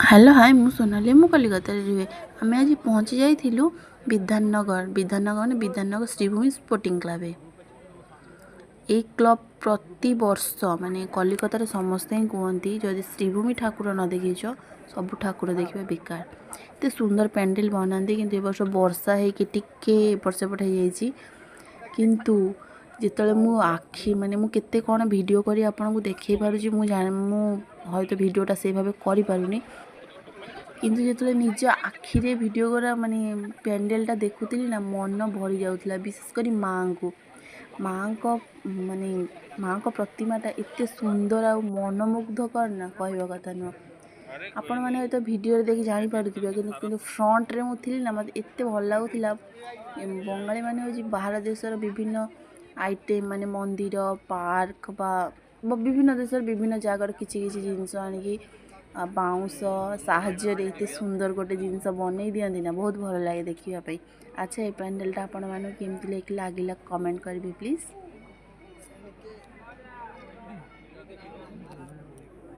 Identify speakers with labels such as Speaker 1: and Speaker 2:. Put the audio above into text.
Speaker 1: Hello hi मु सोनाली मु कलिकता रुहे आम आज पहुँची जाइलु विधाननगर माने श्रीभूमि स्पोर्टिंग क्लब ए क्लब प्रति वर्ष माने कलिकतार समस्ते ही कहती जदि श्रीभूमि ठाकुर न देखीच सब ठाकुर देखा बेकार एत सुंदर पेंडेल बनाती कि वर्ष वर्षा होके एपट सेपट हो किंतु जिते मु आखि माने मु केते कौन वीडियो करी आपन को देखे पारुची मु हयतो वीडियोटा से भाव करि पारुनी किंतु जो निज आखिरे वीडियो करा माने पेंडेलटा देखुली ना मन भरी जाऊला विशेषकर माँ को माने माँ को प्रतिमाटा एत सुंदर आ मनमुग्धकर ना कहवा कथा नुह आपण मैंने तो वीडियो देखि जानी पारुथिबे कि फ्रंट रे मु थिली ना मते एते भल लागुथिला बंगाली माने होजी बाहर देशर विभिन्न आइटम माने मंदिर पार्क बा विभिन्न देशर विभिन्न जगार किछि किछि जिनिस आनिकी बाउंस साहाଯ୍ୟ एते सुंदर गोटे जिनस बनै दियंती ना बहुत भल लगे देखिया अच्छा ये पैंडलटा आपण मानू केमती लागिला कमेंट करेंगे प्लीज।